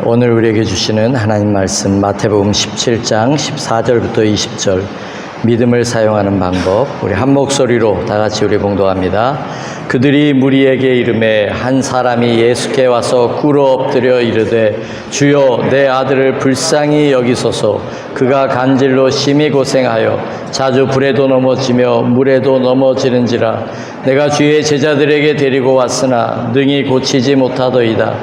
오늘 우리에게 주시는 하나님 말씀 마태복음 17장 14절부터 20절 믿음을 사용하는 방법, 우리 한 목소리로 다 같이 우리 봉독합니다. 그들이 무리에게 이르매 한 사람이 예수께 와서 꿇어 엎드려 이르되 주여 내 아들을 불쌍히 여기소서. 그가 간질로 심히 고생하여 자주 불에도 넘어지며 물에도 넘어지는지라. 내가 주의 제자들에게 데리고 왔으나 능히 고치지 못하더이다.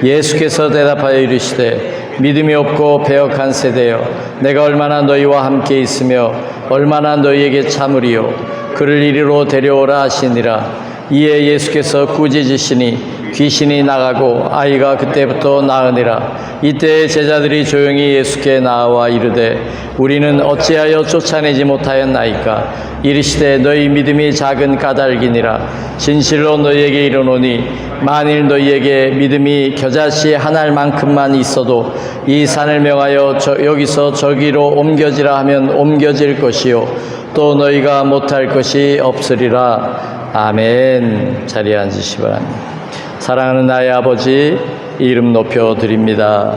예수께서 대답하여 이르시되 믿음이 없고 배역한 세대여, 내가 얼마나 너희와 함께 있으며 얼마나 너희에게 참으리요. 그를 이리로 데려오라 하시니라. 이에 예수께서 꾸짖으시니 귀신이 나가고 아이가 그때부터 나으니라. 이때 제자들이 조용히 예수께 나와 이르되 우리는 어찌하여 쫓아내지 못하였나이까. 이르시되 너희 믿음이 작은 까닭이니라. 진실로 너희에게 이르노니 만일 너희에게 믿음이 겨자씨 한 알만큼만 있어도 이 산을 명하여 여기서 저기로 옮겨지라 하면 옮겨질 것이요 또 너희가 못할 것이 없으리라. 아멘. 자리에 앉으시기 바랍니다. 사랑하는 나의 아버지, 이름 높여 드립니다.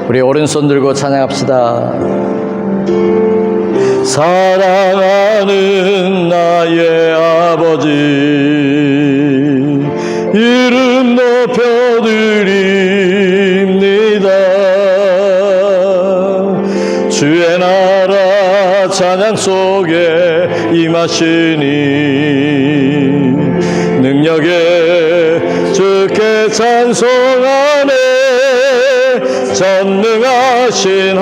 우리 오른손 들고 찬양합시다. 사랑하는 나의 아버지, 이름 높여 드립니다. 주의 나라 찬양 속에 임하시니 능력에 주께 찬송하네. 전능하신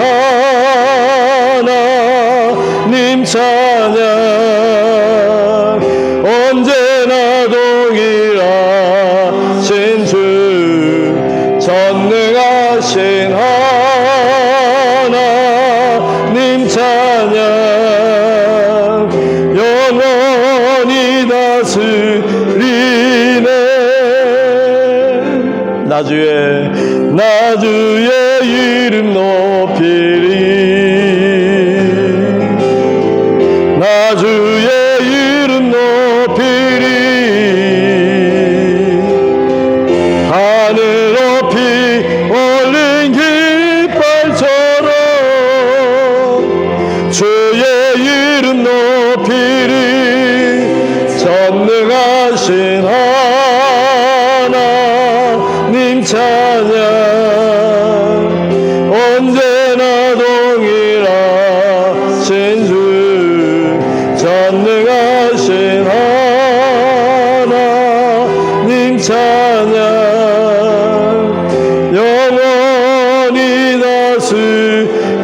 하나님 찬양 언제나 동일하신 주. 전능하신 하나님 찬양 영원히 다스리네. 나 주의 이름 높이리. 나 주의 이름 높이리. 하늘 높이 올린 깃발처럼 주의 이름 높이리. 전능하신 하나님 찬양 언제나 동일하신 주. 전능하신 하나님 찬양 영원히 다스리네.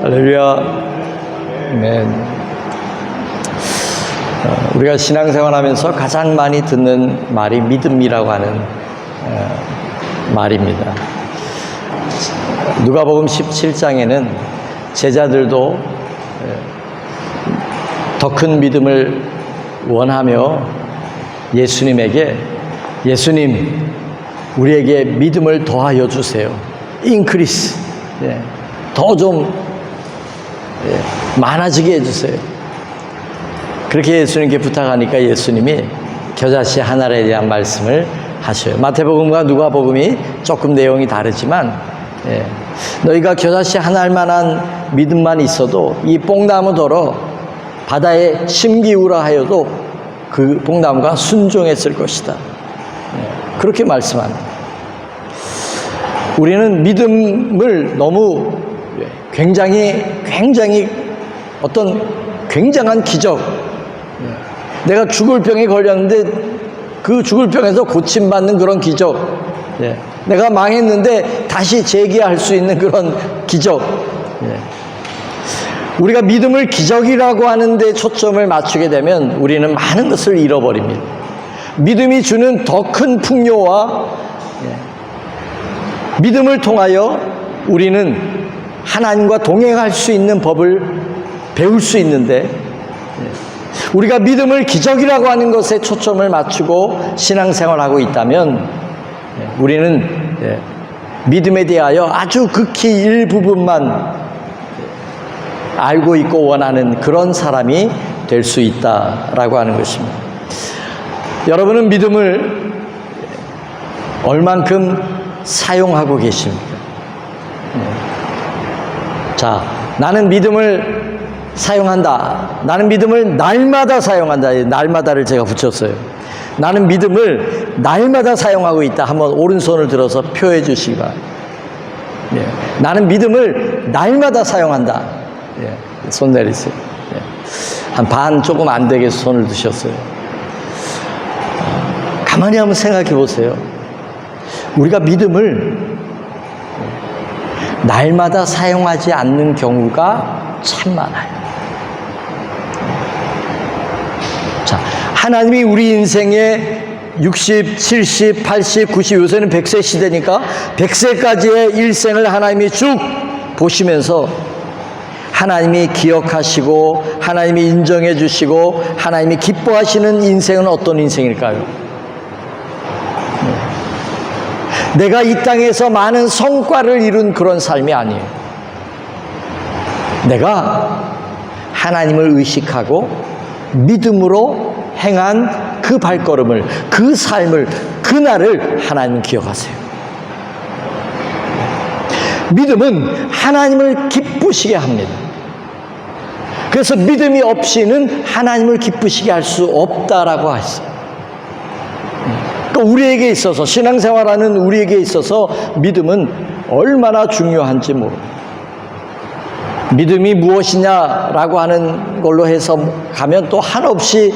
할렐루야. 아멘. 우리가 신앙생활하면서 가장 많이 듣는 말이 믿음이라고 하는 말입니다. 누가복음 17장에는 제자들도 더 큰 믿음을 원하며 예수님에게 예수님 우리에게 믿음을 더하여 주세요. 인크리스, 더 좀 많아지게 해주세요. 그렇게 예수님께 부탁하니까 예수님이 겨자씨 한 알에 대한 말씀을 하셔요. 마태복음과 누가복음이 조금 내용이 다르지만 너희가 겨자씨 한 알만한 믿음만 있어도 이 뽕나무더러 바다에 심기우라 하여도 그 뽕나무가 순종했을 것이다. 그렇게 말씀합니다. 우리는 믿음을 너무 굉장히 어떤 굉장한 기적, 내가 죽을 병에 걸렸는데 그 죽을 병에서 고침받는 그런 기적, 내가 망했는데 다시 재기할 수 있는 그런 기적, 우리가 믿음을 기적이라고 하는데 초점을 맞추게 되면 우리는 많은 것을 잃어버립니다. 믿음이 주는 더 큰 풍요와 믿음을 통하여 우리는 하나님과 동행할 수 있는 법을 배울 수 있는데, 우리가 믿음을 기적이라고 하는 것에 초점을 맞추고 신앙생활하고 있다면 우리는 믿음에 대하여 아주 극히 일부분만 알고 있고 원하는 그런 사람이 될 수 있다라고 하는 것입니다. 여러분은 믿음을 얼만큼 사용하고 계십니까? 자, 나는 믿음을 사용한다. 나는 믿음을 날마다 사용한다. 날마다를 제가 붙였어요. 나는 믿음을 날마다 사용하고 있다. 한번 오른손을 들어서 표해 주시기 바랍니다. 예. 나는 믿음을 날마다 사용한다. 예. 손 내리세요. 예. 한 반 조금 안 되게 손을 드셨어요. 가만히 한번 생각해 보세요. 우리가 믿음을 날마다 사용하지 않는 경우가 참 많아요. 자, 하나님이 우리 인생에 60, 70, 80, 90, 요새는 100세 시대니까 100세까지의 일생을 하나님이 쭉 보시면서 하나님이 기억하시고 하나님이 인정해 주시고 하나님이 기뻐하시는 인생은 어떤 인생일까요? 내가 이 땅에서 많은 성과를 이룬 그런 삶이 아니에요. 내가 하나님을 의식하고 믿음으로 행한 그 발걸음을, 그 삶을, 그날을 하나님은 기억하세요. 믿음은 하나님을 기쁘시게 합니다. 그래서 믿음이 없이는 하나님을 기쁘시게 할 수 없다라고 했어요. 그러니까 우리에게 있어서, 신앙생활하는 우리에게 있어서 믿음은 얼마나 중요한지 모릅니다. 믿음이 무엇이냐라고 하는 걸로 해서 가면 또 한없이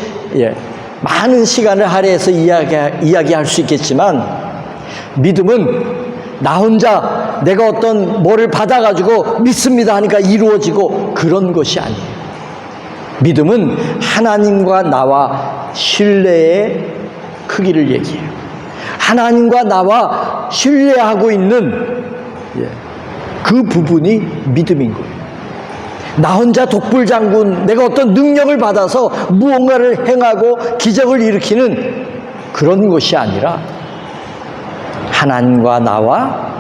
많은 시간을 할애해서 이야기할 수 있겠지만, 믿음은 나 혼자 내가 어떤 뭐를 받아가지고 믿습니다 하니까 이루어지고 그런 것이 아니에요. 믿음은 하나님과 나와 신뢰의 크기를 얘기해요. 하나님과 나와 신뢰하고 있는 그 부분이 믿음인 거예요. 나 혼자 독불장군, 내가 어떤 능력을 받아서 무언가를 행하고 기적을 일으키는 그런 것이 아니라 하나님과 나와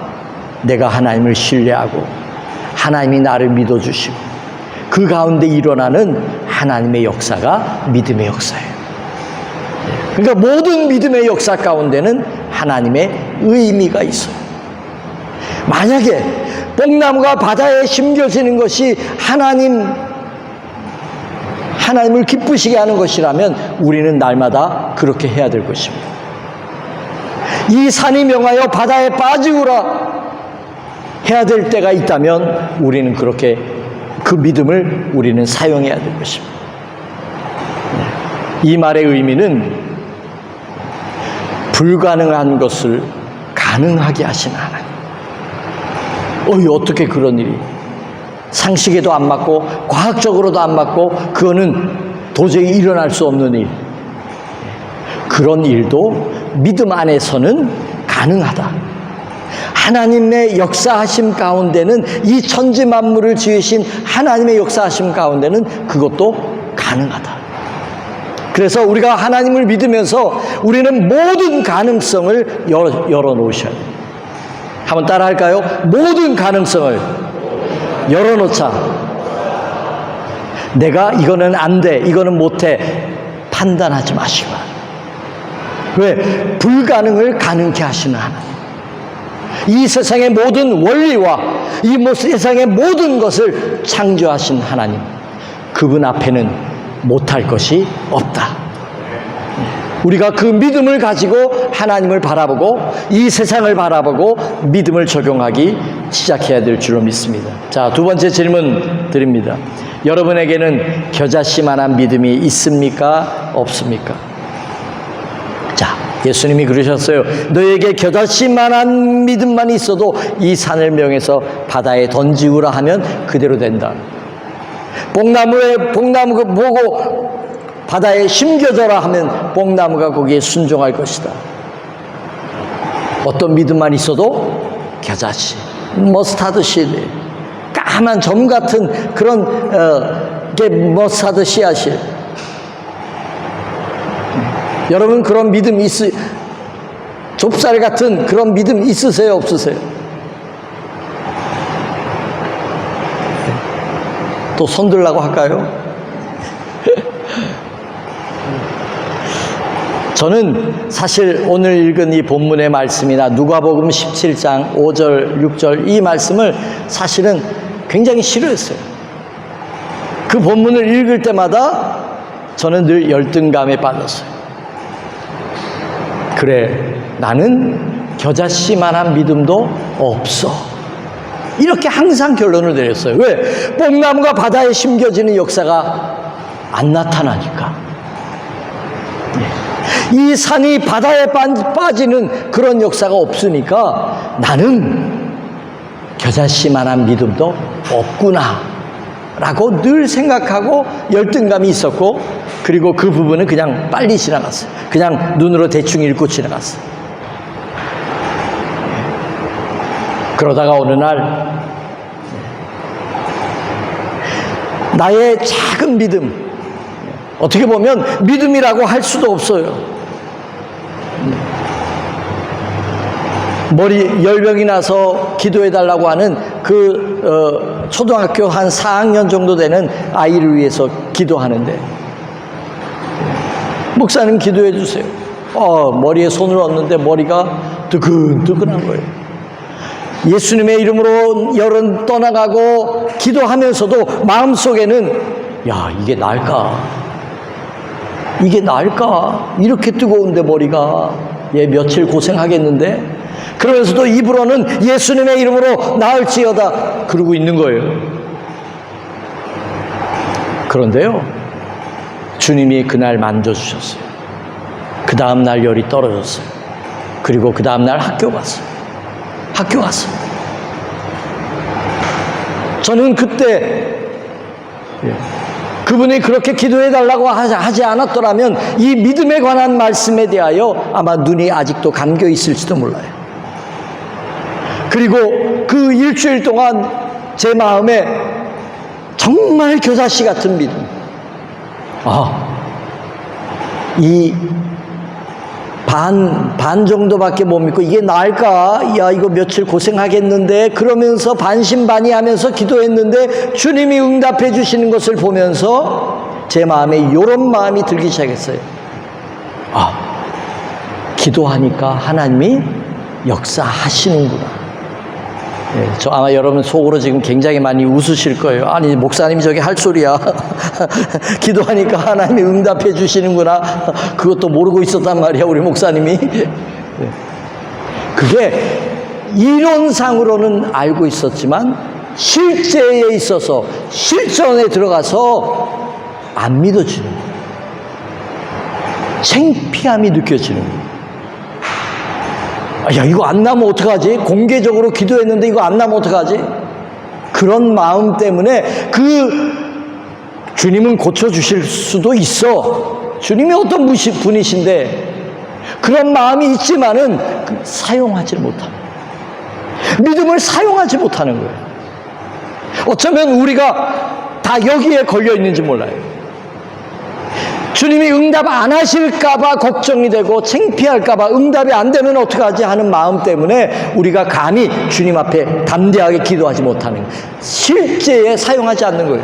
내가 하나님을 신뢰하고 하나님이 나를 믿어주시고 그 가운데 일어나는 하나님의 역사가 믿음의 역사예요. 그러니까 모든 믿음의 역사 가운데는 하나님의 의미가 있어요. 만약에 뽕나무가 바다에 심겨지는 것이 하나님을 기쁘시게 하는 것이라면 우리는 날마다 그렇게 해야 될 것입니다. 이 산이 명하여 바다에 빠지우라 해야 될 때가 있다면 우리는 그렇게 그 믿음을 우리는 사용해야 될 것입니다. 이 말의 의미는 불가능한 것을 가능하게 하시는 하나님. 어떻게 그런 일이 상식에도 안 맞고 과학적으로도 안 맞고 그거는 도저히 일어날 수 없는 일. 그런 일도 믿음 안에서는 가능하다. 하나님의 역사하심 가운데는, 이 천지 만물을 지으신 하나님의 역사하심 가운데는 그것도 가능하다. 그래서 우리가 하나님을 믿으면서 우리는 모든 가능성을 열어놓으셔야 돼요. 한번 따라 할까요? 모든 가능성을 열어놓자. 내가 이거는 안 돼, 이거는 못해 판단하지 마시고. 왜? 불가능을 가능케 하시는 하나님. 이 세상의 모든 원리와 이 세상의 모든 것을 창조하신 하나님, 그분 앞에는 못할 것이 없다. 우리가 그 믿음을 가지고 하나님을 바라보고 이 세상을 바라보고 믿음을 적용하기 시작해야 될 줄로 믿습니다. 자, 두 번째 질문 드립니다. 여러분에게는 겨자씨만한 믿음이 있습니까? 없습니까? 자, 예수님이 그러셨어요. 너에게 겨자씨만한 믿음만 있어도 이 산을 명해서 바다에 던지우라 하면 그대로 된다. 뽕나무 보고 바다에 심겨져라 하면 뽕나무가 거기에 순종할 것이다. 어떤 믿음만 있어도 겨자씨, 머스타드 씨드, 까만 점 같은 그런 머스타드 씨앗이. 여러분 그런 믿음 좁쌀 같은 그런 믿음 있으세요, 없으세요? 또 손들라고 할까요? 저는 사실 오늘 읽은 이 본문의 말씀이나 누가복음 17장 5절, 6절 이 말씀을 사실은 굉장히 싫어했어요. 그 본문을 읽을 때마다 저는 늘 열등감에 빠졌어요. 그래, 나는 겨자씨만한 믿음도 없어. 이렇게 항상 결론을 내렸어요. 왜? 뽕나무가 바다에 심겨지는 역사가 안 나타나니까. 이 산이 바다에 빠지는 그런 역사가 없으니까 나는 겨자씨만한 믿음도 없구나 라고 늘 생각하고 열등감이 있었고, 그리고 그 부분은 그냥 빨리 지나갔어요. 그냥 눈으로 대충 읽고 지나갔어요. 그러다가 어느 날 나의 작은 믿음, 어떻게 보면 믿음이라고 할 수도 없어요. 머리 열병이 나서 기도해달라고 하는 초등학교 한 4학년 정도 되는 아이를 위해서 기도하는데, 목사님 기도해 주세요. 머리에 손을 얹는데 머리가 뜨끈뜨끈한 거예요. 예수님의 이름으로 열은 떠나가고 기도하면서도 마음속에는 야, 이게 나을까? 이게 나을까? 이렇게 뜨거운데 머리가 얘 며칠 고생하겠는데? 그러면서도 입으로는 예수님의 이름으로 나을지어다 그러고 있는 거예요. 그런데요, 주님이 그날 만져주셨어요. 그 다음 날 열이 떨어졌어요. 그리고 그 다음 날 학교 갔어요. 저는 그때 그분이 그렇게 기도해달라고 하지 않았더라면 이 믿음에 관한 말씀에 대하여 아마 눈이 아직도 감겨 있을지도 몰라요. 그리고 그 일주일 동안 제 마음에 정말 겨자씨 같은 믿음, 이 반 정도밖에 못 믿고 이게 나을까? 야, 이거 며칠 고생하겠는데? 그러면서 반신반의하면서 기도했는데 주님이 응답해 주시는 것을 보면서 제 마음에 이런 마음이 들기 시작했어요. 기도하니까 하나님이 역사하시는구나. 저 아마 여러분 속으로 지금 굉장히 많이 웃으실 거예요. 아니, 목사님이 저게 할 소리야. 기도하니까 하나님이 응답해 주시는구나. 그것도 모르고 있었단 말이야, 우리 목사님이. 그게 이론상으로는 알고 있었지만 실제에 있어서 실전에 들어가서 안 믿어지는 거예요. 창피함이 느껴지는 거예요. 야, 이거 안 나면 어떡하지? 공개적으로 기도했는데 이거 안 나면 어떡하지? 그런 마음 때문에 주님은 고쳐주실 수도 있어. 주님이 어떤 분이신데 그런 마음이 있지만은 사용하지 못하는, 믿음을 사용하지 못하는 거예요. 어쩌면 우리가 다 여기에 걸려 있는지 몰라요. 주님이 응답 안 하실까봐 걱정이 되고 창피할까봐 응답이 안 되면 어떡하지 하는 마음 때문에 우리가 감히 주님 앞에 담대하게 기도하지 못하는 거예요. 실제에 사용하지 않는 거예요.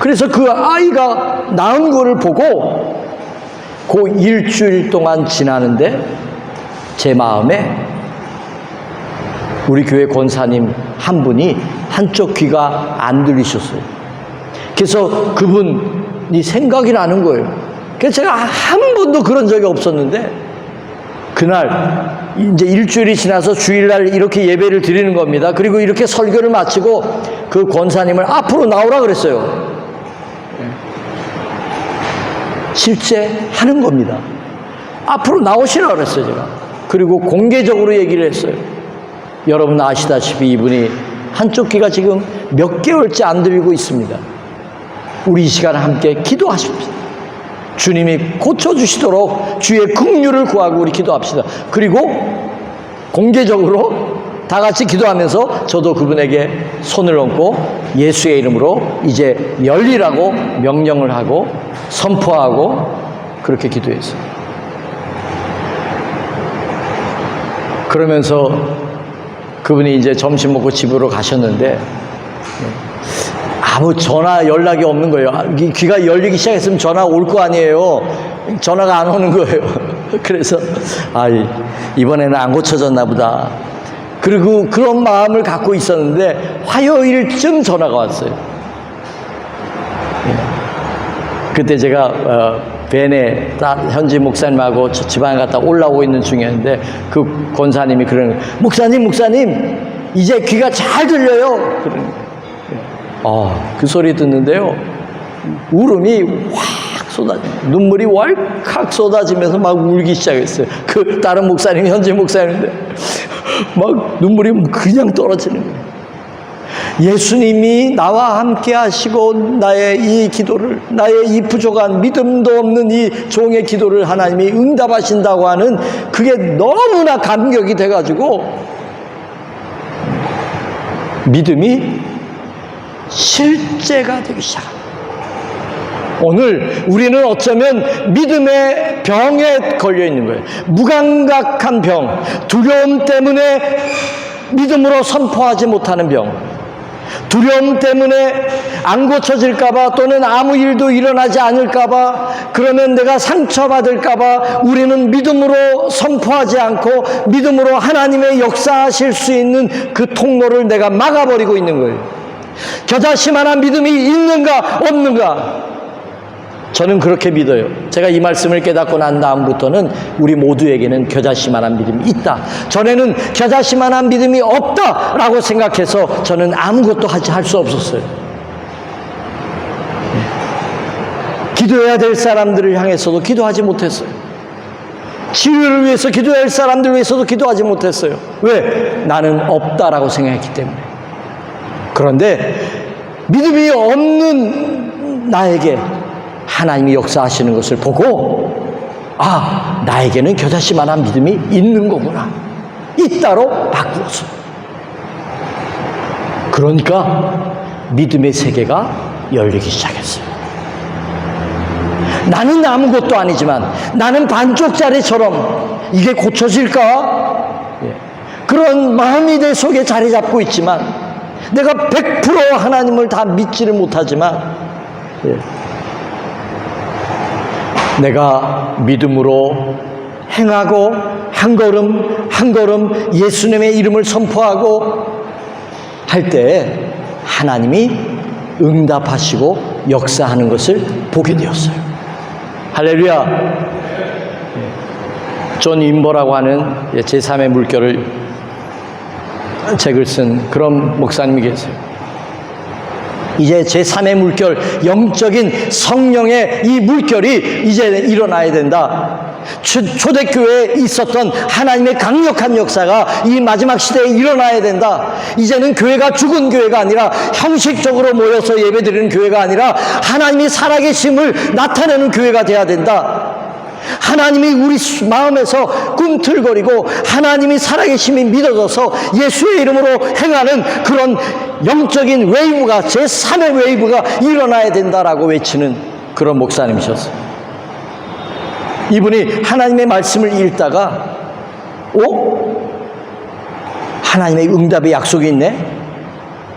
그래서 그 아이가 낳은 거를 보고 그 일주일 동안 지나는데 제 마음에 우리 교회 권사님 한 분이 한쪽 귀가 안 들리셨어요. 그래서 그분이 생각이 나는 거예요. 그래서 제가 한 번도 그런 적이 없었는데 그날 이제 일주일이 지나서 주일날 이렇게 예배를 드리는 겁니다. 그리고 이렇게 설교를 마치고 그 권사님을 앞으로 나오라 그랬어요. 실제 하는 겁니다. 앞으로 나오시라 그랬어요, 제가. 그리고 공개적으로 얘기를 했어요. 여러분 아시다시피 이분이 한쪽 귀가 지금 몇 개월째 안 들리고 있습니다. 우리 이 시간에 함께 기도하십시오. 주님이 고쳐주시도록 주의 긍휼을 구하고 우리 기도합시다. 그리고 공개적으로 다 같이 기도하면서 저도 그분에게 손을 얹고 예수의 이름으로 이제 열리라고 명령을 하고 선포하고 그렇게 기도했어요. 그러면서 그분이 이제 점심 먹고 집으로 가셨는데 아무 전화 연락이 없는 거예요. 귀가 열리기 시작했으면 전화 올 거 아니에요. 전화가 안 오는 거예요. 그래서 이번에는 안 고쳐졌나 보다. 그리고 그런 마음을 갖고 있었는데 화요일쯤 전화가 왔어요. 그때 제가 벤에 현지 목사님하고 지방에 갔다 올라오고 있는 중이었는데 그 권사님이 그러는 거예요. 목사님 이제 귀가 잘 들려요. 그러는 거예요. 그 소리 듣는데요, 울음이 확 눈물이 왈칵 쏟아지면서 막 울기 시작했어요. 그 다른 목사님, 현지 목사님인데 막 눈물이 그냥 떨어지는 거예요. 예수님이 나와 함께 하시고 나의 이 기도를, 나의 이 부족한 믿음도 없는 이 종의 기도를 하나님이 응답하신다고 하는 그게 너무나 감격이 돼가지고 믿음이 실제가 되기 시작합니다. 오늘 우리는 어쩌면 믿음의 병에 걸려 있는 거예요. 무감각한 병, 두려움 때문에 믿음으로 선포하지 못하는 병, 두려움 때문에 안 고쳐질까봐 또는 아무 일도 일어나지 않을까봐, 그러면 내가 상처받을까봐 우리는 믿음으로 선포하지 않고 믿음으로 하나님의 역사하실 수 있는 그 통로를 내가 막아버리고 있는 거예요. 겨자씨만한 믿음이 있는가 없는가? 저는 그렇게 믿어요. 제가 이 말씀을 깨닫고 난 다음부터는 우리 모두에게는 겨자씨만한 믿음이 있다. 전에는 겨자씨만한 믿음이 없다라고 생각해서 저는 아무것도 할 수 없었어요. 기도해야 될 사람들을 향해서도 기도하지 못했어요. 치유를 위해서 기도해야 할 사람들을 위해서도 기도하지 못했어요. 왜? 나는 없다라고 생각했기 때문에. 그런데 믿음이 없는 나에게 하나님이 역사하시는 것을 보고 나에게는 겨자씨만한 믿음이 있는 거구나. 있다로 바꾸었어요. 그러니까 믿음의 세계가 열리기 시작했어요. 나는 아무것도 아니지만, 나는 반쪽짜리처럼 이게 고쳐질까? 그런 마음이 내 속에 자리 잡고 있지만, 내가 100% 하나님을 다 믿지를 못하지만, 내가 믿음으로 행하고 한 걸음 한 걸음 예수님의 이름을 선포하고 할 때 하나님이 응답하시고 역사하는 것을 보게 되었어요. 할렐루야. 존 윈버라고 하는 제3의 물결을 책을 쓴 그런 목사님이 계세요. 이제 제3의 물결, 영적인 성령의 이 물결이 이제 일어나야 된다. 초대교회에 있었던 하나님의 강력한 역사가 이 마지막 시대에 일어나야 된다. 이제는 교회가 죽은 교회가 아니라 형식적으로 모여서 예배드리는 교회가 아니라 하나님이 살아계심을 나타내는 교회가 돼야 된다. 하나님이 우리 마음에서 꿈틀거리고 하나님이 살아계심이 믿어져서 예수의 이름으로 행하는 그런 영적인 웨이브가, 제3의 웨이브가 일어나야 된다라고 외치는 그런 목사님이셨어요. 이분이 하나님의 말씀을 읽다가 하나님의 응답의 약속이 있네?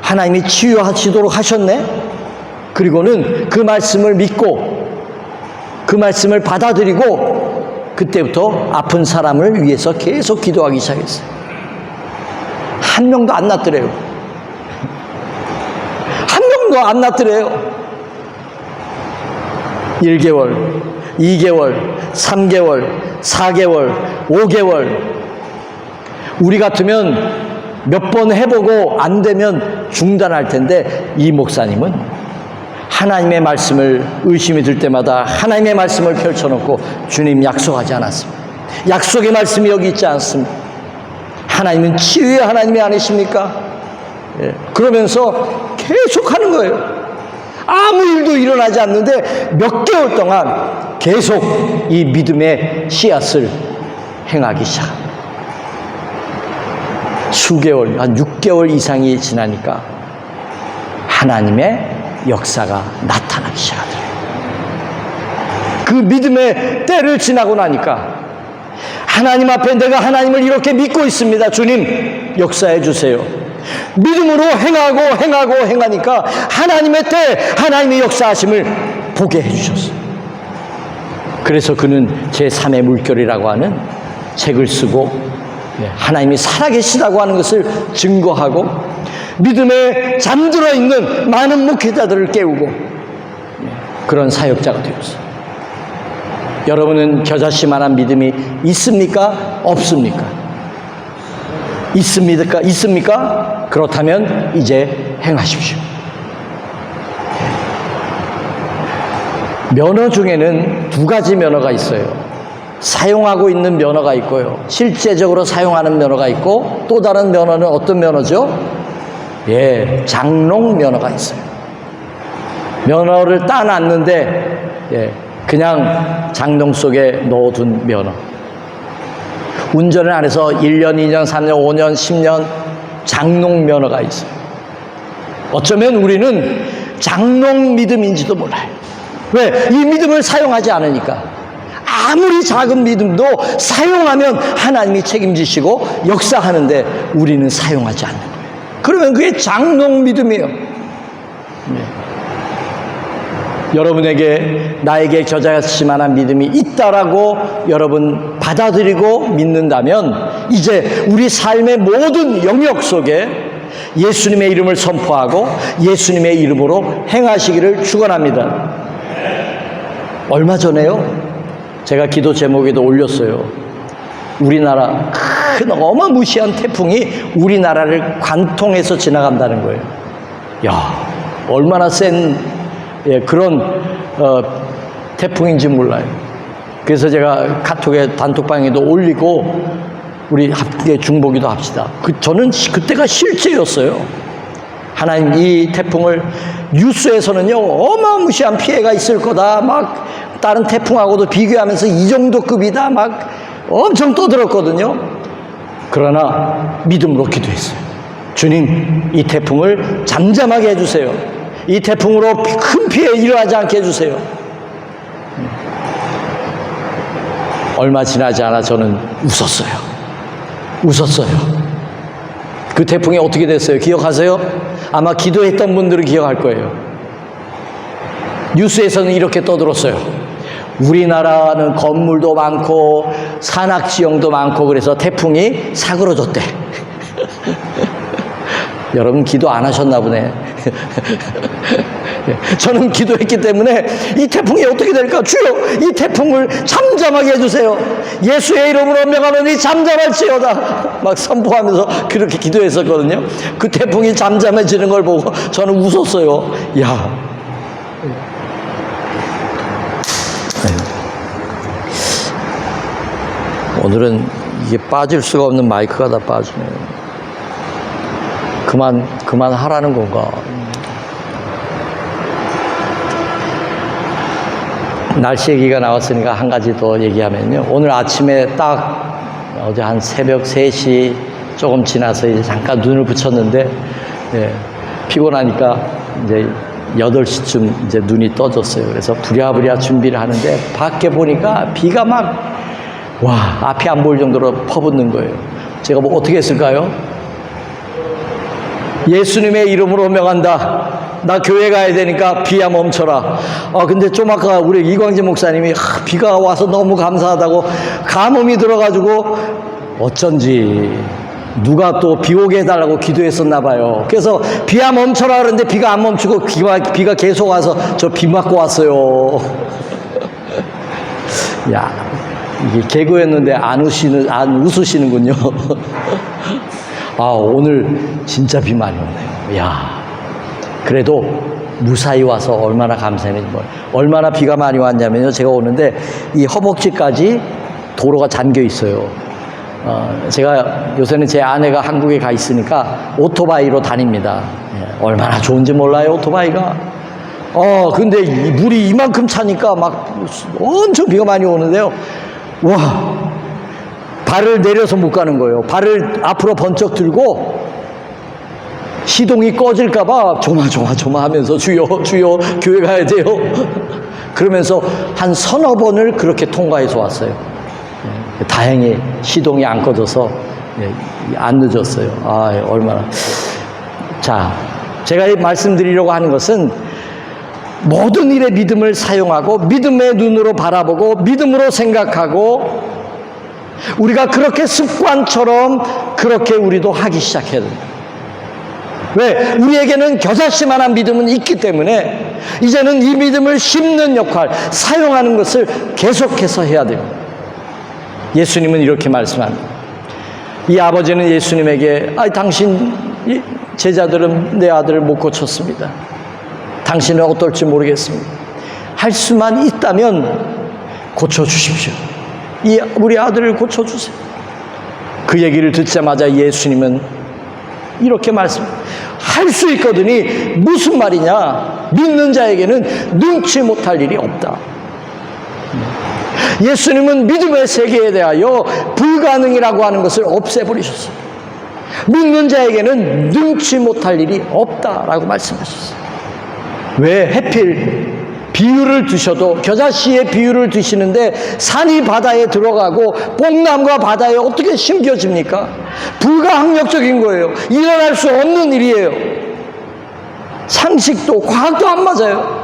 하나님이 치유하시도록 하셨네? 그리고는 그 말씀을 믿고 그 말씀을 받아들이고 그때부터 아픈 사람을 위해서 계속 기도하기 시작했어요. 한 명도 안 낫더래요. 한 명도 안 낫더래요. 1개월, 2개월, 3개월, 4개월, 5개월. 우리 같으면 몇 번 해보고 안 되면 중단할 텐데 이 목사님은 하나님의 말씀을 의심이 들 때마다 하나님의 말씀을 펼쳐놓고 주님 약속하지 않았습니다. 약속의 말씀이 여기 있지 않습니다. 하나님은 치유의 하나님이 아니십니까? 그러면서 계속 하는 거예요. 아무 일도 일어나지 않는데 몇 개월 동안 계속 이 믿음의 씨앗을 행하기 시작합니다. 수개월, 한 6개월 이상이 지나니까 하나님의 역사가 나타나기 시작하더래요. 그 믿음의 때를 지나고 나니까 하나님 앞에 내가 하나님을 이렇게 믿고 있습니다. 주님 역사해 주세요. 믿음으로 행하니까 하나님의 때 하나님의 역사하심을 보게 해주셨어요. 그래서 그는 제3의 물결이라고 하는 책을 쓰고 하나님이 살아계시다고 하는 것을 증거하고 믿음에 잠들어 있는 많은 목회자들을 깨우고 그런 사역자가 되었어요. 여러분은 겨자씨만한 믿음이 있습니까? 없습니까? 있습니까? 그렇다면 이제 행하십시오. 면허 중에는 두 가지 면허가 있어요. 사용하고 있는 면허가 있고요. 실제적으로 사용하는 면허가 있고 또 다른 면허는 어떤 면허죠? 장롱 면허가 있어요. 면허를 따놨는데 그냥 장롱 속에 넣어둔 면허. 운전을 안 해서 1년, 2년, 3년, 5년, 10년 장롱 면허가 있어요. 어쩌면 우리는 장롱 믿음인지도 몰라요. 왜? 이 믿음을 사용하지 않으니까. 아무리 작은 믿음도 사용하면 하나님이 책임지시고 역사하는데 우리는 사용하지 않는 거예요. 그러면 그게 장롱 믿음이에요. 여러분에게 나에게 겨자씨만한 믿음이 있다라고 여러분 받아들이고 믿는다면 이제 우리 삶의 모든 영역 속에 예수님의 이름을 선포하고 예수님의 이름으로 행하시기를 축원합니다. 얼마 전에요, 제가 기도 제목에도 올렸어요. 우리나라 큰 어마무시한 태풍이 우리나라를 관통해서 지나간다는 거예요. 야, 얼마나 센 그런 태풍인지 몰라요. 그래서 제가 카톡에 단톡방에도 올리고 우리 함께 중보기도 합시다. 저는 그때가 실제였어요. 하나님, 이 태풍을 뉴스에서는요 어마무시한 피해가 있을 거다, 막 다른 태풍하고도 비교하면서 이 정도 급이다 막 엄청 떠들었거든요. 그러나 믿음으로 기도했어요. 주님, 이 태풍을 잠잠하게 해주세요. 이 태풍으로 큰 피해 일어나지 않게 해주세요. 얼마 지나지 않아 저는 웃었어요. 그 태풍이 어떻게 됐어요? 기억하세요? 아마 기도했던 분들은 기억할 거예요. 뉴스에서는 이렇게 떠들었어요. 우리나라는 건물도 많고 산악지형도 많고 그래서 태풍이 사그러졌대. 여러분 기도 안 하셨나 보네. 저는 기도했기 때문에 이 태풍이 어떻게 될까? 주여, 이 태풍을 잠잠하게 해주세요. 예수의 이름으로 명하노니 잠잠할지어다 막 선포하면서 그렇게 기도했었거든요. 그 태풍이 잠잠해지는 걸 보고 저는 웃었어요. 야, 오늘은 이게 빠질 수가 없는 마이크가 다 빠지네요. 그만 하라는 건가? 날씨 얘기가 나왔으니까 한 가지 더 얘기하면요. 오늘 아침에 딱 어제 한 새벽 3시 조금 지나서 이제 잠깐 눈을 붙였는데, 피곤하니까 이제 8시쯤 이제 눈이 떠졌어요. 그래서 부랴부랴 준비를 하는데 밖에 보니까 비가 막, 앞이 안 보일 정도로 퍼붓는 거예요. 제가 뭐 어떻게 했을까요? 예수님의 이름으로 명한다. 나 교회 가야 되니까 비야 멈춰라. 근데 좀 아까 우리 이광진 목사님이 비가 와서 너무 감사하다고 감음이 들어가지고 어쩐지 누가 또 비 오게 해달라고 기도했었나 봐요. 그래서 비야 멈춰라 그러는데 비가 안 멈추고 비가 계속 와서 저 비 맞고 왔어요. 야, 이게 개그였는데 안 웃으시는군요. 오늘 진짜 비 많이 오네요. 야, 그래도 무사히 와서 얼마나 감사했는지. 얼마나 비가 많이 왔냐면요, 제가 오는데 이 허벅지까지 도로가 잠겨 있어요. 제가 요새는 제 아내가 한국에 가 있으니까 오토바이로 다닙니다. 얼마나 좋은지 몰라요, 오토바이가. 근데 물이 이만큼 차니까 막 엄청 비가 많이 오는데요. 발을 내려서 못 가는 거예요. 발을 앞으로 번쩍 들고 시동이 꺼질까봐 조마 하면서 주여 교회 가야 돼요. 그러면서 한 서너 번을 그렇게 통과해서 왔어요. 다행히 시동이 안 꺼져서 안 늦었어요. 얼마나. 자, 제가 말씀드리려고 하는 것은 모든 일에 믿음을 사용하고 믿음의 눈으로 바라보고 믿음으로 생각하고 우리가 그렇게 습관처럼 그렇게 우리도 하기 시작해야 됩니다. 왜? 우리에게는 겨자씨만한 믿음은 있기 때문에 이제는 이 믿음을 심는 역할, 사용하는 것을 계속해서 해야 됩니다. 예수님은 이렇게 말씀합니다. 이 아버지는 예수님에게 당신 제자들은 내 아들을 못 고쳤습니다. 당신은 어떨지 모르겠습니다. 할 수만 있다면 고쳐주십시오. 우리 아들을 고쳐주세요. 그 얘기를 듣자마자 예수님은 이렇게 할 수 있거든이 무슨 말이냐? 믿는 자에게는 능치 못할 일이 없다. 예수님은 믿음의 세계에 대하여 불가능이라고 하는 것을 없애버리셨어요. 믿는 자에게는 능치 못할 일이 없다라고 말씀하셨어요. 왜 하필 비유를 드셔도 겨자씨의 비유를 드시는데 산이 바다에 들어가고 뽕나무가 바다에 어떻게 심겨집니까? 불가항력적인 거예요. 일어날 수 없는 일이에요. 상식도 과학도 안 맞아요.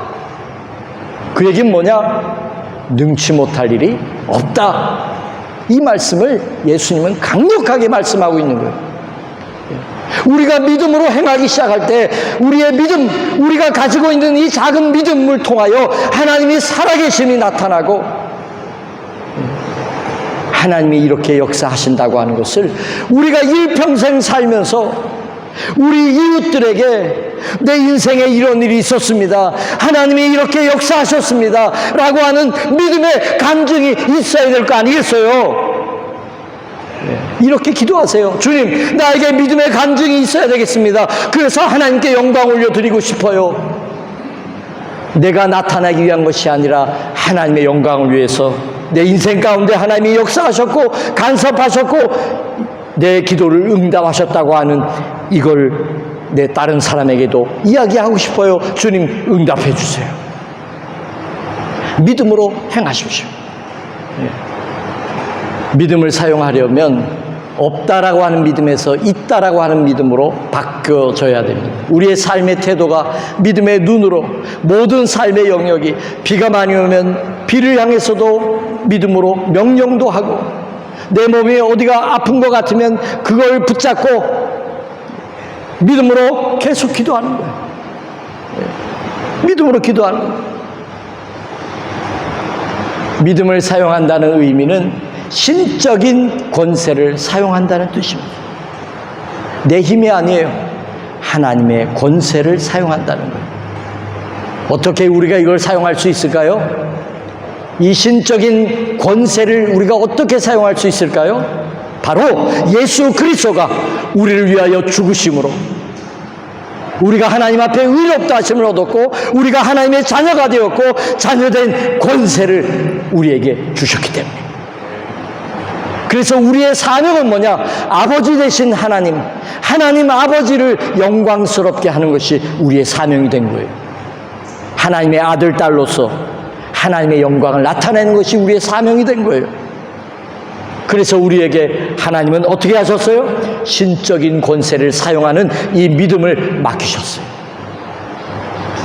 그 얘기는 뭐냐? 능치 못할 일이 없다. 이 말씀을 예수님은 강력하게 말씀하고 있는 거예요. 우리가 믿음으로 행하기 시작할 때 우리의 믿음, 우리가 가지고 있는 이 작은 믿음을 통하여 하나님이 살아계심이 나타나고 하나님이 이렇게 역사하신다고 하는 것을 우리가 일평생 살면서 우리 이웃들에게 내 인생에 이런 일이 있었습니다. 하나님이 이렇게 역사하셨습니다. 라고 하는 믿음의 간증이 있어야 될 거 아니겠어요? 이렇게 기도하세요. 주님, 나에게 믿음의 간증이 있어야 되겠습니다. 그래서 하나님께 영광 올려드리고 싶어요. 내가 나타나기 위한 것이 아니라 하나님의 영광을 위해서 내 인생 가운데 하나님이 역사하셨고 간섭하셨고 내 기도를 응답하셨다고 하는 이걸 내 다른 사람에게도 이야기하고 싶어요. 주님, 응답해 주세요. 믿음으로 행하십시오. 믿음을 사용하려면 없다라고 하는 믿음에서 있다라고 하는 믿음으로 바뀌어져야 됩니다. 우리의 삶의 태도가 믿음의 눈으로 모든 삶의 영역이 비가 많이 오면 비를 향해서도 믿음으로 명령도 하고 내 몸이 어디가 아픈 것 같으면 그걸 붙잡고 믿음으로 계속 기도하는 거예요. 믿음으로 기도하는 거예요. 믿음을 사용한다는 의미는 신적인 권세를 사용한다는 뜻입니다. 내 힘이 아니에요. 하나님의 권세를 사용한다는 거예요. 어떻게 우리가 이걸 사용할 수 있을까요? 이 신적인 권세를 우리가 어떻게 사용할 수 있을까요? 바로 예수 그리스도가 우리를 위하여 죽으심으로 우리가 하나님 앞에 의롭다 하심을 얻었고 우리가 하나님의 자녀가 되었고 자녀된 권세를 우리에게 주셨기 때문에 그래서 우리의 사명은 뭐냐? 아버지 되신 하나님 아버지를 영광스럽게 하는 것이 우리의 사명이 된 거예요. 하나님의 아들, 딸로서 하나님의 영광을 나타내는 것이 우리의 사명이 된 거예요. 그래서 우리에게 하나님은 어떻게 하셨어요? 신적인 권세를 사용하는 이 믿음을 맡기셨어요.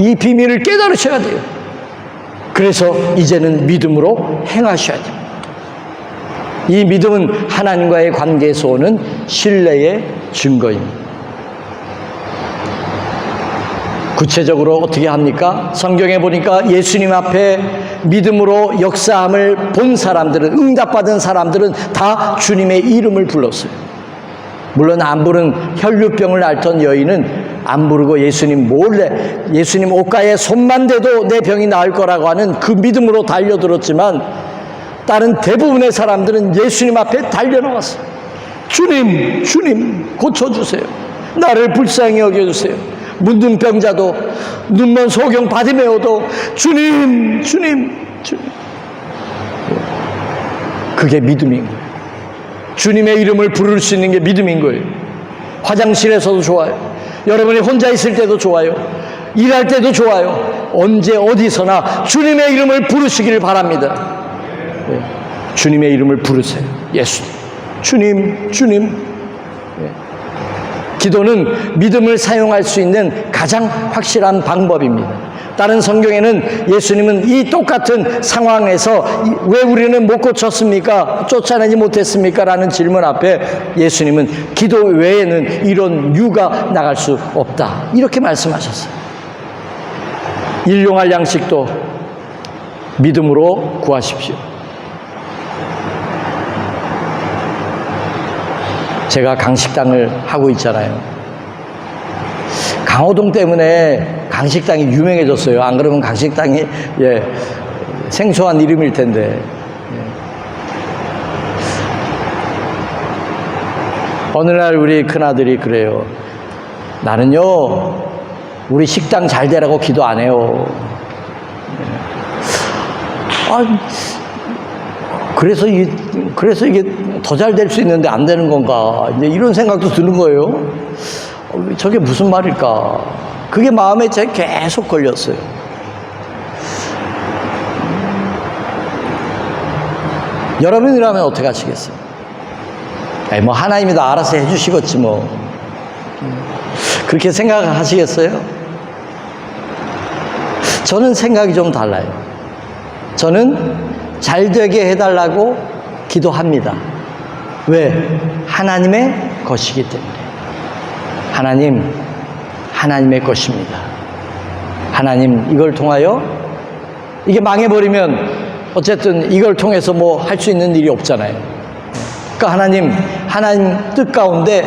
이 비밀을 깨달으셔야 돼요. 그래서 이제는 믿음으로 행하셔야 됩니다. 이 믿음은 하나님과의 관계에서 오는 신뢰의 증거입니다. 구체적으로 어떻게 합니까? 성경에 보니까 예수님 앞에 믿음으로 역사함을 본 사람들은, 응답받은 사람들은 다 주님의 이름을 불렀어요. 물론 안 부른 혈류병을 앓던 여인은 안 부르고 예수님 몰래 예수님 옷가에 손만 대도 내 병이 나을 거라고 하는 그 믿음으로 달려들었지만 다른 대부분의 사람들은 예수님 앞에 달려나왔어요. 주님 고쳐주세요. 나를 불쌍히 여겨주세요. 문둥병자도 눈먼 소경 바디메오도 주님. 그게 믿음인 거예요. 주님의 이름을 부를 수 있는 게 믿음인 거예요. 화장실에서도 좋아요. 여러분이 혼자 있을 때도 좋아요. 일할 때도 좋아요. 언제 어디서나 주님의 이름을 부르시길 바랍니다. 주님의 이름을 부르세요. 예수 주님. 기도는 믿음을 사용할 수 있는 가장 확실한 방법입니다. 다른 성경에는 예수님은 이 똑같은 상황에서 왜 우리는 못 고쳤습니까? 쫓아내지 못했습니까? 라는 질문 앞에 예수님은 기도 외에는 이런 유가 나갈 수 없다, 이렇게 말씀하셨어요. 일용할 양식도 믿음으로 구하십시오. 제가 강식당을 하고 있잖아요. 강호동 때문에 강식당이 유명해졌어요. 안 그러면 강식당이 생소한 이름일 텐데. 어느 날 우리 큰아들이 그래요. 나는요, 우리 식당 잘 되라고 기도 안 해요. 그래서 이게 더 잘 될 수 있는데 안 되는 건가? 이제 이런 생각도 드는 거예요. 저게 무슨 말일까? 그게 마음에 계속 걸렸어요. 여러분이라면 어떻게 하시겠어요? 뭐 하나님이 다 알아서 해주시겠지 뭐. 그렇게 생각하시겠어요? 저는 생각이 좀 달라요. 저는 잘 되게 해달라고 기도합니다. 왜? 하나님의 것이기 때문에. 하나님의 것입니다. 하나님, 이걸 통하여, 이게 망해버리면 어쨌든 이걸 통해서 뭐 할 수 있는 일이 없잖아요. 그러니까 하나님 뜻 가운데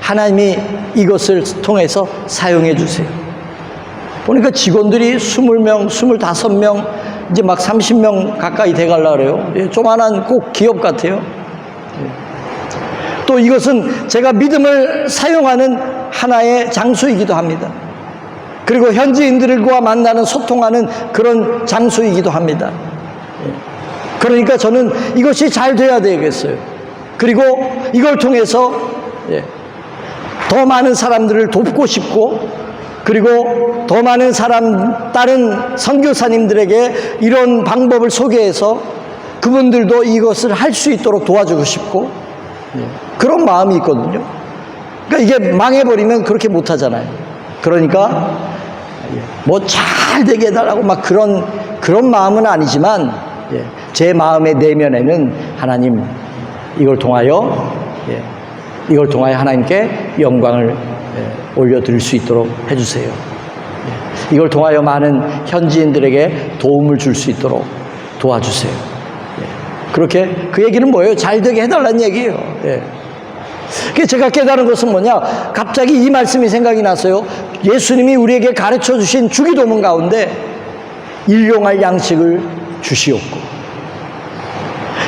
하나님이 이것을 통해서 사용해 주세요. 보니까 직원들이 20명, 25명, 이제 막 30명 가까이 돼가려고 그래요. 조만한 꼭 기업 같아요. 또 이것은 제가 믿음을 사용하는 하나의 장소이기도 합니다. 그리고 현지인들과 만나는, 소통하는 그런 장소이기도 합니다. 그러니까 저는 이것이 잘 돼야 되겠어요. 그리고 이걸 통해서 더 많은 사람들을 돕고 싶고, 그리고 더 많은 다른 선교사님들에게 이런 방법을 소개해서 그분들도 이것을 할 수 있도록 도와주고 싶고, 그런 마음이 있거든요. 그러니까 이게 망해버리면 그렇게 못하잖아요. 그러니까 뭐 잘 되게 해달라고 막 그런 마음은 아니지만, 제 마음의 내면에는 하나님, 이걸 통하여 하나님께 영광을 올려드릴 수 있도록 해주세요. 이걸 통하여 많은 현지인들에게 도움을 줄 수 있도록 도와주세요. 그렇게, 그 얘기는 뭐예요? 잘 되게 해달라는 얘기예요. 그래서 제가 깨달은 것은 뭐냐? 갑자기 이 말씀이 생각이 났어요. 예수님이 우리에게 가르쳐 주신 주기도문 가운데 일용할 양식을 주시옵고,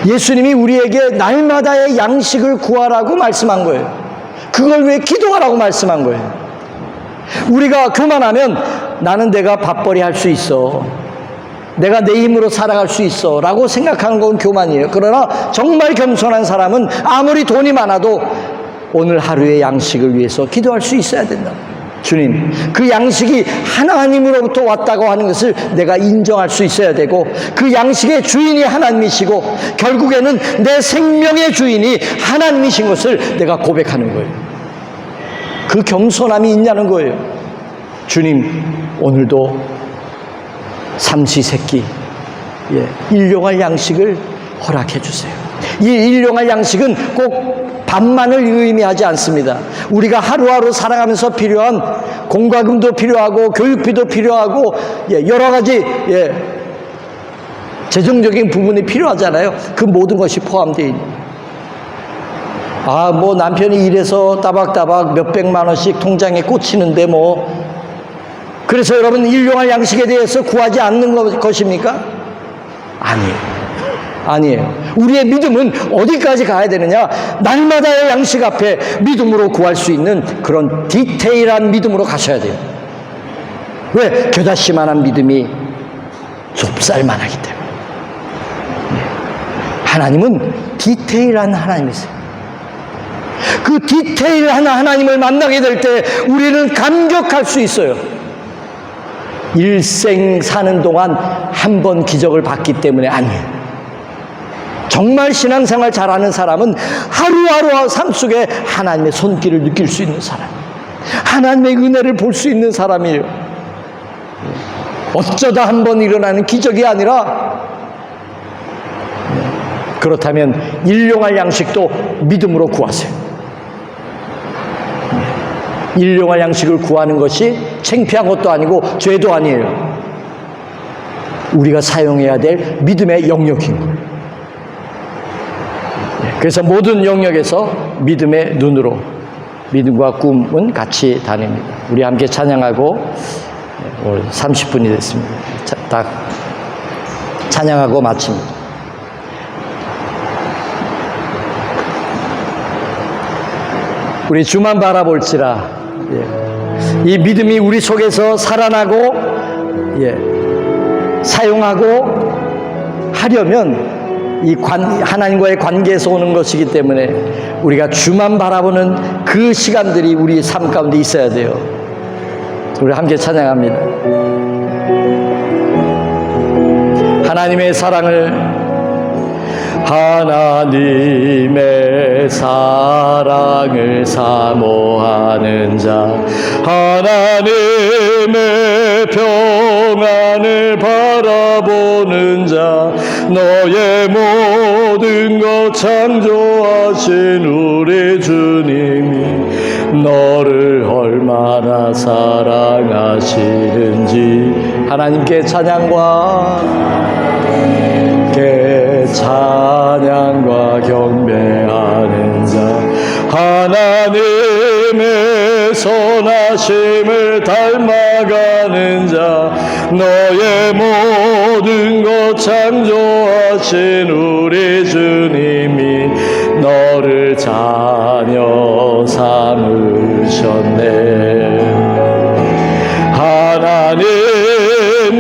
예수님이 우리에게 날마다의 양식을 구하라고 말씀한 거예요. 그걸 왜 기도하라고 말씀한 거예요? 우리가 교만하면 나는 내가 밥벌이 할 수 있어, 내가 내 힘으로 살아갈 수 있어 라고 생각하는 건 교만이에요. 그러나 정말 겸손한 사람은 아무리 돈이 많아도 오늘 하루의 양식을 위해서 기도할 수 있어야 된다. 주님, 그 양식이 하나님으로부터 왔다고 하는 것을 내가 인정할 수 있어야 되고, 그 양식의 주인이 하나님이시고 결국에는 내 생명의 주인이 하나님이신 것을 내가 고백하는 거예요. 그 겸손함이 있냐는 거예요. 주님, 오늘도 삼시세끼 일용할 양식을 허락해 주세요. 이 일용할 양식은 꼭 밥만을 의미하지 않습니다. 우리가 하루하루 살아가면서 필요한 공과금도 필요하고 교육비도 필요하고 여러 가지 재정적인 부분이 필요하잖아요. 그 모든 것이 포함되어 있는. 뭐 남편이 일해서 따박따박 몇백만 원씩 통장에 꽂히는데 뭐, 그래서 여러분 일용할 양식에 대해서 구하지 않는 것입니까? 아니에요. 우리의 믿음은 어디까지 가야 되느냐? 날마다의 양식 앞에 믿음으로 구할 수 있는 그런 디테일한 믿음으로 가셔야 돼요. 왜? 겨자씨만한 믿음이 좁쌀만하기 때문에. 하나님은 디테일한 하나님이세요. 그 디테일한 하나님을 만나게 될 때 우리는 감격할 수 있어요. 일생 사는 동안 한 번 기적을 봤기 때문에 아니에요. 정말 신앙생활 잘하는 사람은 하루하루 삶 속에 하나님의 손길을 느낄 수 있는 사람. 하나님의 은혜를 볼 수 있는 사람이에요. 어쩌다 한 번 일어나는 기적이 아니라, 그렇다면 일용할 양식도 믿음으로 구하세요. 일용할 양식을 구하는 것이 창피한 것도 아니고 죄도 아니에요. 우리가 사용해야 될 믿음의 영역인 거예요. 그래서 모든 영역에서 믿음의 눈으로, 믿음과 꿈은 같이 다닙니다. 우리 함께 찬양하고, 오늘 30분이 됐습니다. 딱 찬양하고 마칩니다. 우리 주만 바라볼지라. 이 믿음이 우리 속에서 살아나고 사용하고 하려면 이 하나님과의 관계에서 오는 것이기 때문에 우리가 주만 바라보는 그 시간들이 우리 삶 가운데 있어야 돼요. 우리 함께 찬양합니다. 하나님의 사랑을, 하나님의 사랑을 사모하는 자, 하나님의 평안을 바라보는 자, 너의 모든 것 창조하신 우리 주님이 너를 얼마나 사랑하시는지 하나님께 찬양과 경배하는 자, 하나님의 선하심을 닮아가는 자, 너의 모든 것 창조하신 우리 주님이 너를 자녀 삼으셨네. 하나님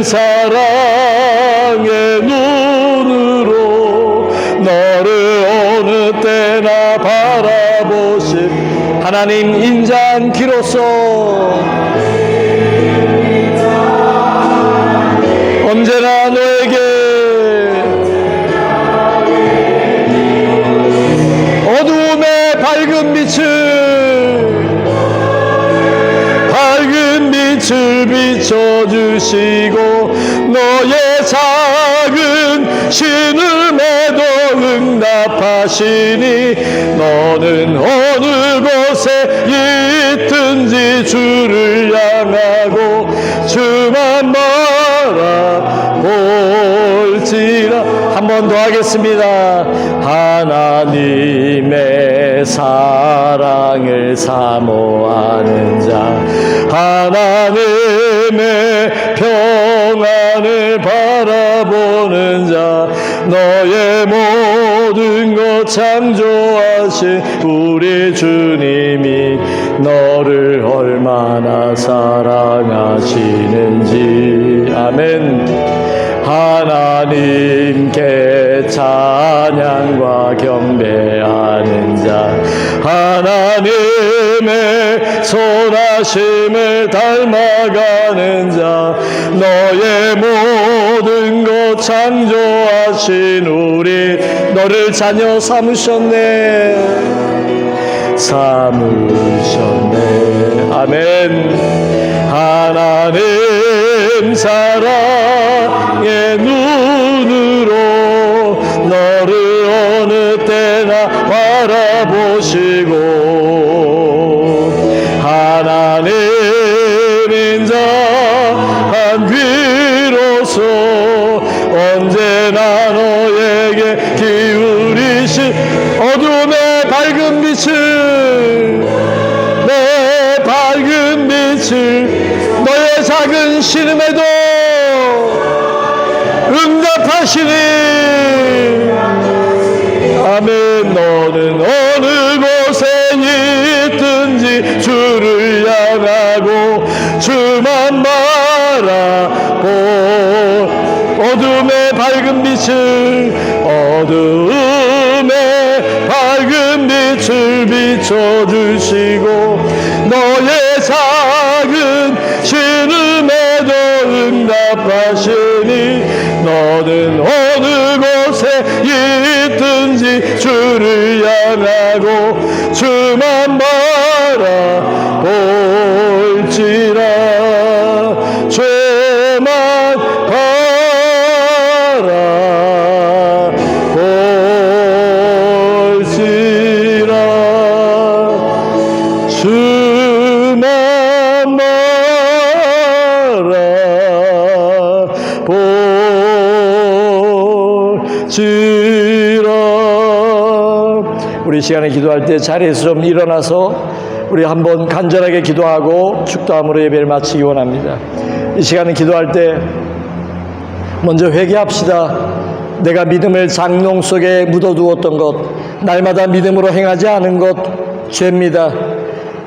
사랑의 눈으로 너를 어느 때나 바라보신 하나님 인자한기로서 언제나 너에게 어두움의 밝은 빛을 비춰주시고 너의 작은 신음에도 응답하시니 너는 어느 곳에 있든지 주를 향하고 주만 바라볼지라. 한 번 더 하겠습니다. 하나님의 사랑을 사모하는 자, 하나님의 평안을 바라보는 자, 너의 모든 것 창조하신 우리 주님이 너를 얼마나 사랑하시는지. 아멘. 하나님께 찬양과 경배하는 자, 하나님의 선하심을 닮아가는 자, 너의 모든 것 창조하신 우리 너를 자녀 삼으셨네. 아멘. 하나님 사랑의 눈으로 너를 어느 때나 바라보시고 하나님 인자한 귀로서 언제나 너에게 기울이신 어둠의 밝은 빛을 너의 작은 신음에도 응답하시니 아멘. 너는 어느 곳에 있든지 주를 향하고 주만 바라보 어둠의 밝은 빛을 비춰주시고 너의 작은 신음에도 응답하시니 너는 어느 곳에 있든지 주를 향하고 주만 바라보 볼지라. 우리 시간에 기도할 때 자리에서 좀 일어나서 우리 한번 간절하게 기도하고 축도함으로 예배를 마치기 원합니다. 이 시간에 기도할 때 먼저 회개합시다. 내가 믿음을 장롱 속에 묻어두었던 것, 날마다 믿음으로 행하지 않은 것 죄입니다.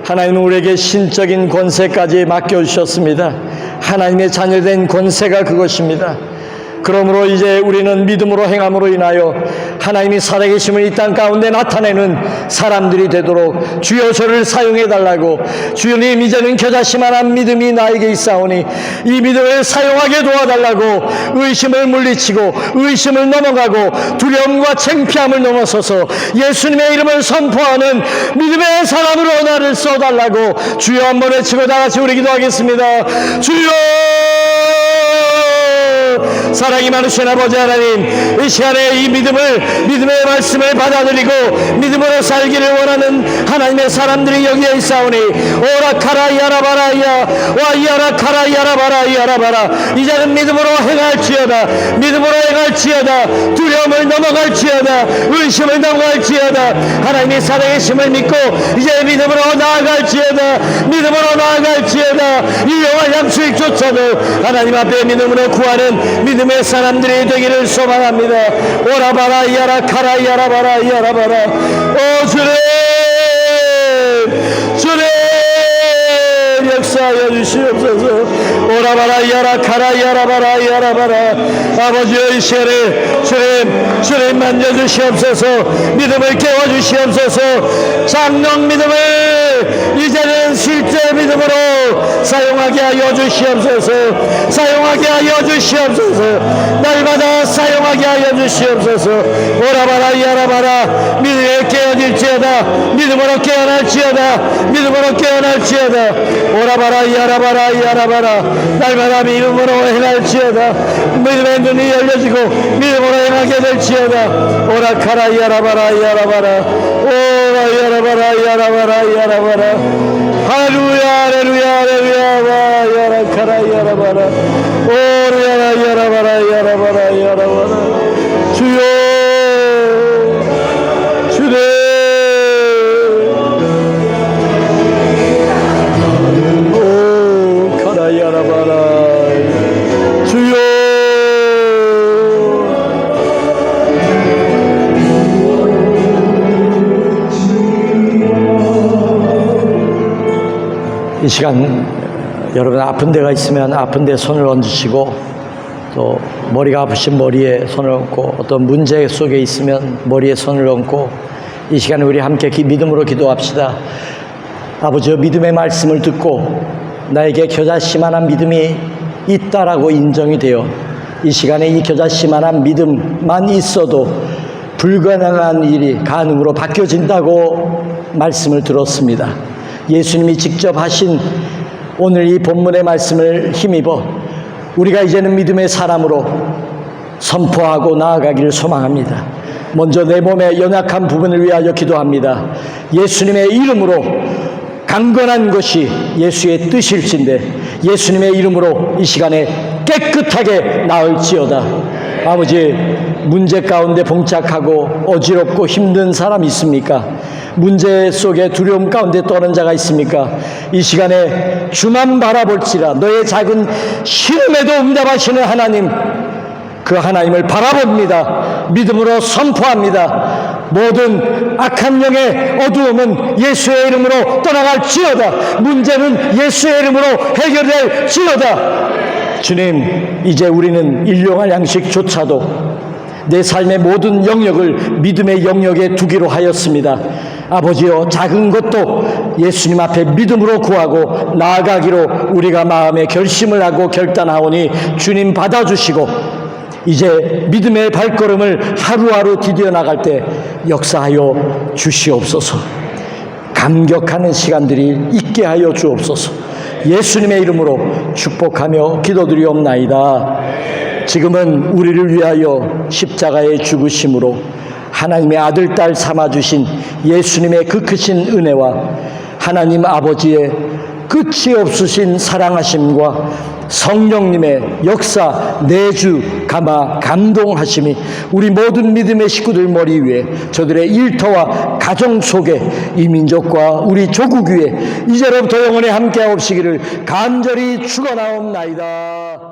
하나님은 우리에게 신적인 권세까지 맡겨주셨습니다. 하나님의 자녀된 권세가 그것입니다. 그러므로 이제 우리는 믿음으로 행함으로 인하여 하나님이 살아계심을 이 땅 가운데 나타내는 사람들이 되도록 주여 저를 사용해달라고, 주님 이제는 겨자씨만한 믿음이 나에게 있사오니 이 믿음을 사용하게 도와달라고 의심을 물리치고 의심을 넘어가고 두려움과 창피함을 넘어서서 예수님의 이름을 선포하는 믿음의 사람으로 나를 써달라고 주여 한번 외치고 다같이 우리 기도하겠습니다. 주여! 사랑이 많으신 아버지 하나님, 이 시간에 이 믿음의 말씀을 받아들이고 믿음으로 살기를 원하는 하나님의 사람들이 여기에 있사오니 오라카라 야라바라야 와야라카라 야라바라 야라바라. 이제는 믿음으로 행할지어다. 믿음으로 행할지어다. 두려움을 넘어갈지어다. 의심을 넘어갈지어다. 하나님이 살아계심을 믿고 이제 믿음으로 나아갈지어다. 믿음으로 나아갈지어다. 유용한 양수익조차도 하나님 앞에 믿음으로 구하는 믿음의 사람들이 되기를 소망합니다. 오라바라 야라카라 야라바라 야라바라. 오 주님, 주님 역사하여 주시옵소서. 오라바라 야라카라 야라바라 야라바라. 아버지의 이 시간에 주님 만져주시옵소서. 믿음을 깨워주시옵소서. 장롱 믿음을 이제는 실제 믿음으로 사용하게 하여 주시옵소서. 사용하게 하여 주시옵소서. 날마다 사용하게 하여 주시옵소서. 오라바라 야라바라. 믿음에 깨어질지어다. 믿음으로 깨어날지어다. 믿음으로 깨어날지어다. 오라바라 야라바라 야라바라. 날마다 믿음으로 행할지어다. 믿음의 눈이 열려지고 믿음으로 행하게 될지어다. 오라카라 야라바라 야라바라. 오라 야라바라 야라바라 야라바라. 할렐루야 할렐루야 할렐루야. 와 야라카라 야라바라. 오라 야라바라 야라바라 야라바라. 주여 주님. 오 카라 야라바라. 주여. 이 시간 여러분 아픈 데가 있으면 아픈 데 손을 얹으시고, 또 머리가 아프신 머리에 손을 얹고, 어떤 문제 속에 있으면 머리에 손을 얹고, 이 시간에 우리 함께 믿음으로 기도합시다. 아버지여, 믿음의 말씀을 듣고 나에게 겨자씨만한 믿음이 있다라고 인정이 되어 이 시간에 이 겨자씨만한 믿음만 있어도 불가능한 일이 가능으로 바뀌어진다고 말씀을 들었습니다. 예수님이 직접 하신 오늘 이 본문의 말씀을 힘입어 우리가 이제는 믿음의 사람으로 선포하고 나아가기를 소망합니다. 먼저 내 몸의 연약한 부분을 위하여 기도합니다. 예수님의 이름으로 강건한 것이 예수의 뜻일진데 예수님의 이름으로 이 시간에 깨끗하게 나을지어다. 아버지, 문제 가운데 봉착하고 어지럽고 힘든 사람 있습니까? 문제 속에 두려움 가운데 떠는 자가 있습니까? 이 시간에 주만 바라볼지라. 너의 작은 시름에도 응답하시는 하나님, 그 하나님을 바라봅니다. 믿음으로 선포합니다. 모든 악한 영의 어두움은 예수의 이름으로 떠나갈지어다. 문제는 예수의 이름으로 해결될지어다. 주님, 이제 우리는 일용할 양식조차도 내 삶의 모든 영역을 믿음의 영역에 두기로 하였습니다. 아버지여, 작은 것도 예수님 앞에 믿음으로 구하고 나아가기로 우리가 마음에 결심을 하고 결단하오니 주님 받아주시고 이제 믿음의 발걸음을 하루하루 디뎌 나갈 때 역사하여 주시옵소서. 감격하는 시간들이 있게 하여 주옵소서. 예수님의 이름으로 축복하며 기도드리옵나이다. 지금은 우리를 위하여 십자가에 죽으심으로 하나님의 아들, 딸 삼아주신 예수님의 그 크신 은혜와 하나님 아버지의 끝이 없으신 사랑하심과 성령님의 역사 내주 감화 감동하심이 우리 모든 믿음의 식구들 머리 위에 저들의 일터와 가정 속에 이 민족과 우리 조국 위에 이제로부터 영원히 함께하옵시기를 간절히 축원하옵나이다.